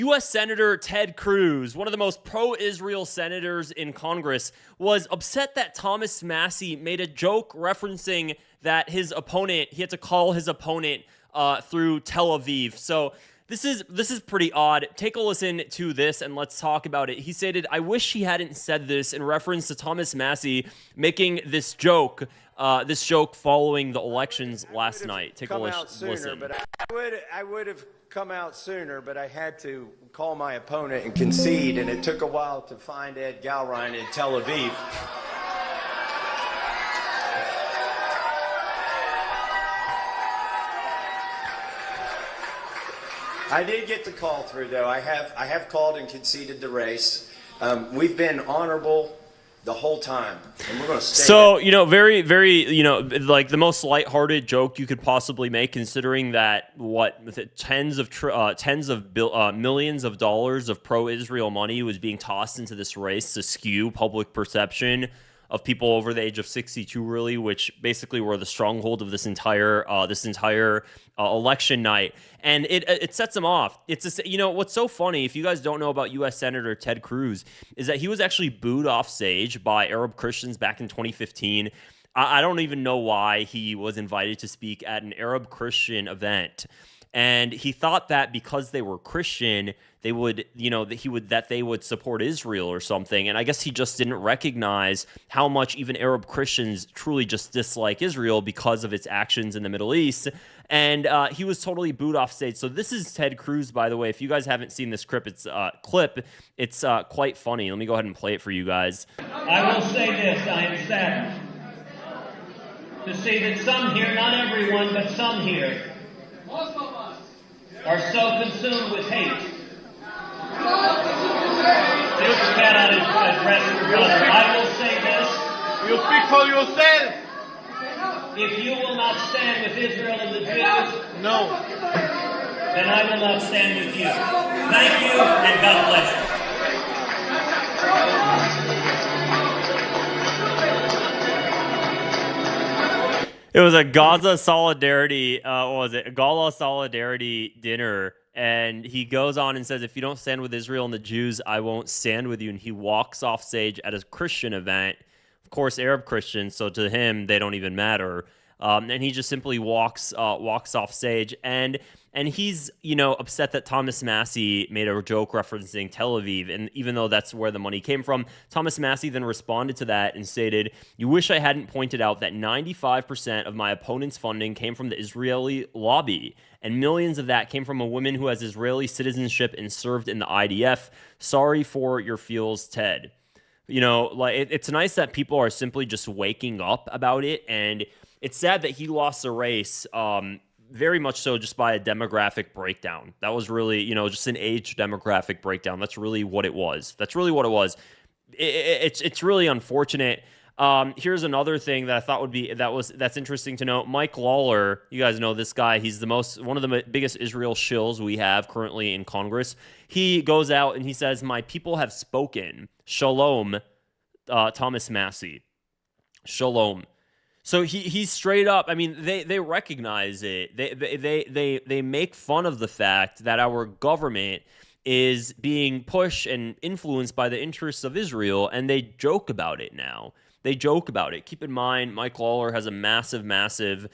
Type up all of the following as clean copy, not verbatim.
U.S. Senator Ted Cruz, one of the most pro-Israel senators in Congress, was upset that Thomas Massie made a joke referencing that his opponent, he had to call his opponent through Tel Aviv. So this is pretty odd. Take a listen to this and let's talk about it. He stated, "I wish he hadn't said this," in reference to Thomas Massie making this joke following the elections last night. Take a listen. But I would have come out sooner, but I had to call my opponent and concede, and it took a while to find Ed Galrine in Tel Aviv. I did get the call through, though. I have called and conceded the race. We've been honorable the whole time, and we're going to stay. So, very, very, like the most lighthearted joke you could possibly make, considering that tens of millions of dollars of pro-Israel money was being tossed into this race to skew public perception of people over the age of 62, really, which basically were the stronghold of this entire election night, and it sets him off. What's so funny, if you guys don't know about U.S. Senator Ted Cruz, is that he was actually booed off stage by Arab Christians back in 2015. I don't even know why he was invited to speak at an Arab Christian event. And he thought that because they were Christian, they would, that they would support Israel or something. And I guess he just didn't recognize how much even Arab Christians truly just dislike Israel because of its actions in the Middle East. And he was totally booed off stage. So this is Ted Cruz, by the way. If you guys haven't seen this clip, it's quite funny. Let me go ahead and play it for you guys. I will say this: I am saddened to see that some here, not everyone, but some here, are so consumed with hate. You cannot address your brother. I will say this. You speak for yourself. If you will not stand with Israel and the Jews, no, then I will not stand with you. Thank you, and God bless you. It was a Gaza solidarity, Gala solidarity dinner, and he goes on and says, "If you don't stand with Israel and the Jews, I won't stand with you." And he walks off stage at a Christian event, of course, Arab Christians, so to him they don't even matter. And he just simply walks off stage, and he's upset that Thomas Massie made a joke referencing Tel Aviv, and even though that's where the money came from, Thomas Massie then responded to that and stated, "You wish I hadn't pointed out that 95% of my opponent's funding came from the Israeli lobby, and millions of that came from a woman who has Israeli citizenship and served in the IDF. Sorry for your feels, Ted." It's nice that people are simply just waking up about it, and it's sad that he lost the race, very much so just by a demographic breakdown. That was really, just an age demographic breakdown. That's really what it was. It's really unfortunate. Here's another thing that I thought that's interesting to note. Mike Lawler, you guys know this guy. He's one of the biggest Israel shills we have currently in Congress. He goes out and he says, "My people have spoken. Shalom, Thomas Massie. Shalom." So he's straight up. I mean, they recognize it. They make fun of the fact that our government is being pushed and influenced by the interests of Israel, and they joke about it now. They joke about it. Keep in mind, Mike Lawler has a massive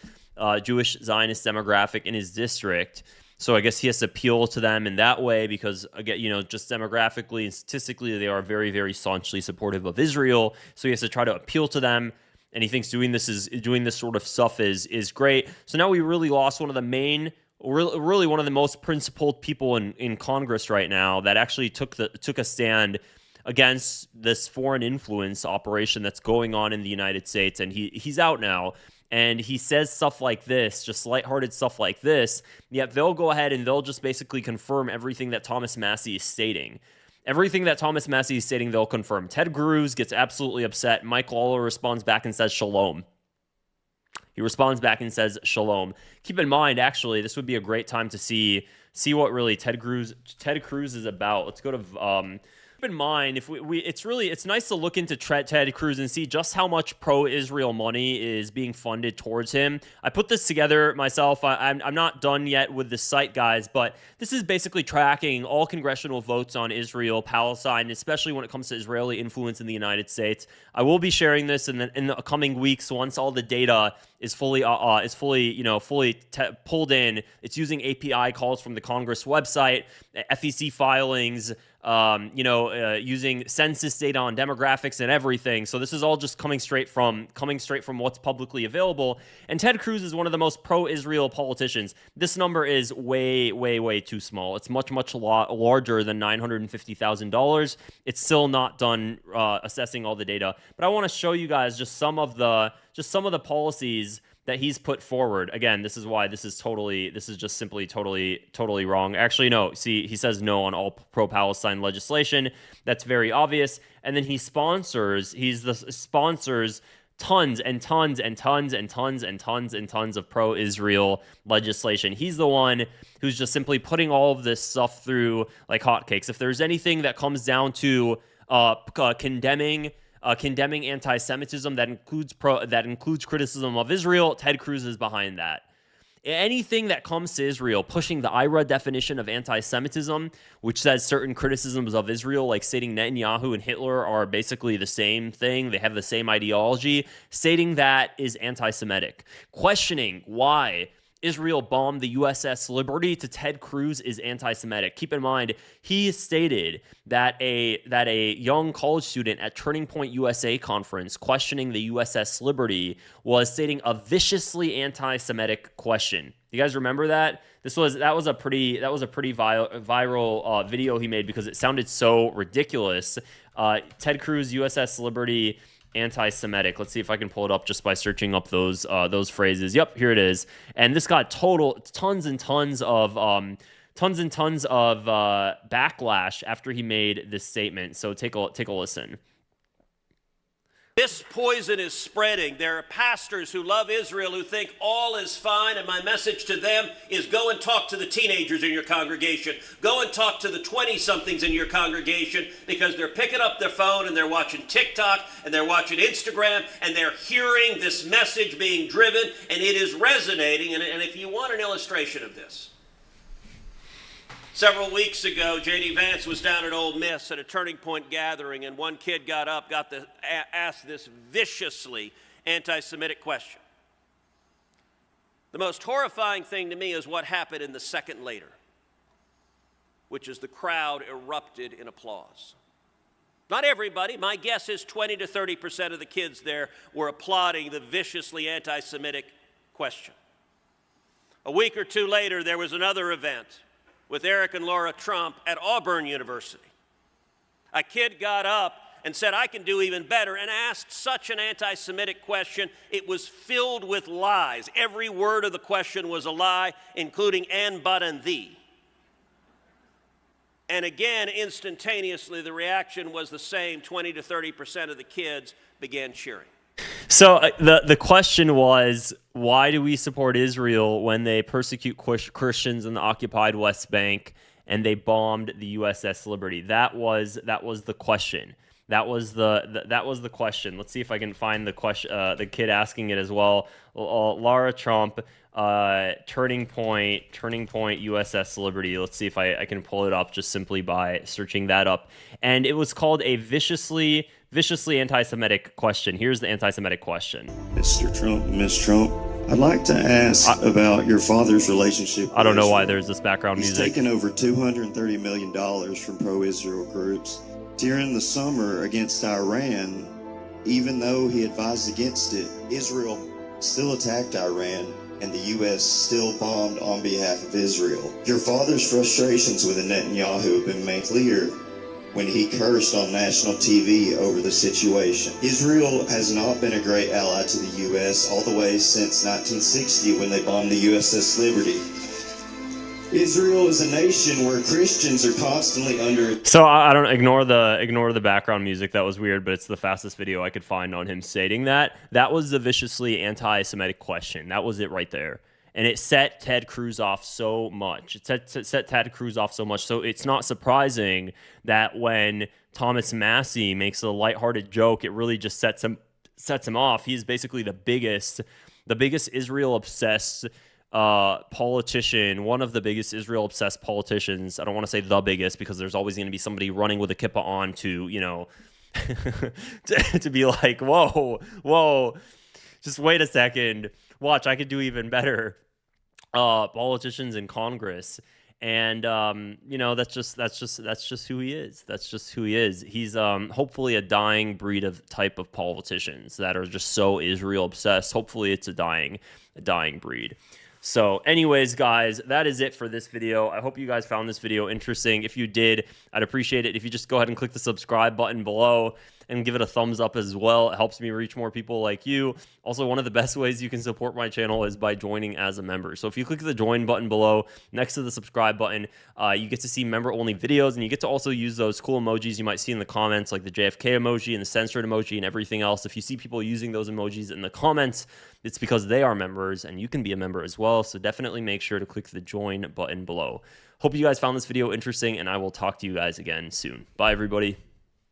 Jewish Zionist demographic in his district. So I guess he has to appeal to them in that way because, again, just demographically and statistically, they are very, very staunchly supportive of Israel. So he has to try to appeal to them. And he thinks doing this sort of stuff is great. So now we really lost one of the main, really one of the most principled people in Congress right now that actually took a stand against this foreign influence operation that's going on in the United States. And he's out now. And he says stuff like this, just lighthearted stuff like this, yet they'll go ahead and they'll just basically confirm everything that Thomas Massie is stating. Everything that Thomas Massie is stating, they'll confirm. Ted Cruz gets absolutely upset. Mike Lawler responds back and says shalom. He responds back and says shalom. Keep in mind, actually, this would be a great time to see what really Ted Cruz is about. Let's go to Keep in mind, if it's nice to look into Ted Cruz and see just how much pro-Israel money is being funded towards him. I put this together myself. I'm not done yet with the site, guys, but this is basically tracking all congressional votes on Israel, Palestine, especially when it comes to Israeli influence in the United States. I will be sharing this in the coming weeks once all the data is fully pulled in. It's using API calls from the Congress website, FEC filings, using census data on demographics and everything. So this is all just coming straight from what's publicly available. And Ted Cruz is one of the most pro-Israel politicians. This number is way, way, way too small. It's much, much larger than $950,000. It's still not done assessing all the data. But I want to show you guys just some of the policies that he's put forward. Again, this is why this is just simply totally wrong. Actually, no. See, he says no on all pro-Palestine legislation. That's very obvious. And then he sponsors tons and tons and tons and tons and tons and tons of pro-Israel legislation. He's the one who's just simply putting all of this stuff through like hotcakes. If there's anything that comes down to condemning anti-Semitism that includes criticism of Israel, Ted Cruz is behind that. Anything that comes to Israel, pushing the IRA definition of anti-Semitism, which says certain criticisms of Israel, like stating Netanyahu and Hitler are basically the same thing, they have the same ideology, stating that is anti-Semitic. Questioning why Israel bombed the USS Liberty to Ted Cruz is anti-Semitic. Keep in mind, he stated that a young college student at Turning Point USA conference questioning the USS Liberty was stating a viciously anti-Semitic question. You guys remember that? That was a pretty viral video he made because it sounded so ridiculous. Ted Cruz, USS Liberty, anti-Semitic. Let's see if I can pull it up just by searching up those phrases. Yep, here it is. And this got tons and tons of backlash after he made this statement. So take a listen. This poison is spreading. There are pastors who love Israel who think all is fine, and my message to them is go and talk to the teenagers in your congregation. Go and talk to the 20-somethings in your congregation, because they're picking up their phone and they're watching TikTok and they're watching Instagram and they're hearing this message being driven, and it is resonating. And if you want an illustration of this, several weeks ago, J.D. Vance was down at Ole Miss at a Turning Point gathering, and one kid got up, asked this viciously anti-Semitic question. The most horrifying thing to me is what happened in the second later, which is the crowd erupted in applause. Not everybody. My guess is 20 to 30% of the kids there were applauding the viciously anti-Semitic question. A week or two later, there was another event with Eric and Laura Trump at Auburn University. A kid got up and said, I can do even better, and asked such an anti-Semitic question. It was filled with lies. Every word of the question was a lie, including and, but, and thee. And again, instantaneously, the reaction was the same. 20 to 30% of the kids began cheering. So the question was, why do we support Israel when they persecute Christians in the occupied West Bank and they bombed the USS Liberty? That was the question. That was the question. Let's see if I can find the question. The kid asking it as well. Laura Trump, Turning Point USS Liberty. Let's see if I can pull it up just simply by searching that up. And it was called a viciously anti-Semitic question. Here's the anti-Semitic question. Mr. Trump, Ms. Trump, I'd like to ask about your father's relationship with I don't know Israel. why there's this background He's music. taken over $230 million from pro-Israel groups. During the summer against Iran, even though he advised against it, Israel still attacked Iran, and the U.S. still bombed on behalf of Israel. Your father's frustrations with Netanyahu have been made clear when he cursed on national TV over the situation. Israel has not been a great ally to the U.S. all the way since 1960 when they bombed the USS Liberty. Israel is a nation where Christians are constantly under... So I don't ignore the background music. That was weird, but it's the fastest video I could find on him stating that. That was the viciously anti-Semitic question. That was it right there. And it set Ted Cruz off so much. It set Ted Cruz off so much. So it's not surprising that when Thomas Massie makes a lighthearted joke, it really just sets him off. He's basically the biggest Israel-obsessed politician, one of the biggest Israel-obsessed politicians. I don't want to say the biggest, because there's always going to be somebody running with a kippah on to, you know, to be like, whoa, just wait a second. Watch, I could do even better. Politicians in Congress, and you know, that's just who he is. That's just who he is. He's hopefully a dying breed of type of politicians that are just so Israel obsessed. Hopefully, it's a dying breed. So anyways, guys, that is it for this video. I hope you guys found this video interesting. If you did, I'd appreciate it if you just go ahead and click the subscribe button below and give it a thumbs up as well. It helps me reach more people like you. Also, one of the best ways you can support my channel is by joining as a member. So if you click the join button below next to the subscribe button, you get to see member-only videos, and you get to also use those cool emojis you might see in the comments, like the JFK emoji and the censored emoji and everything else. If you see people using those emojis in the comments, it's because they are members, and you can be a member as well. So definitely make sure to click the join button below. Hope you guys found this video interesting, and I will talk to you guys again soon. Bye, everybody.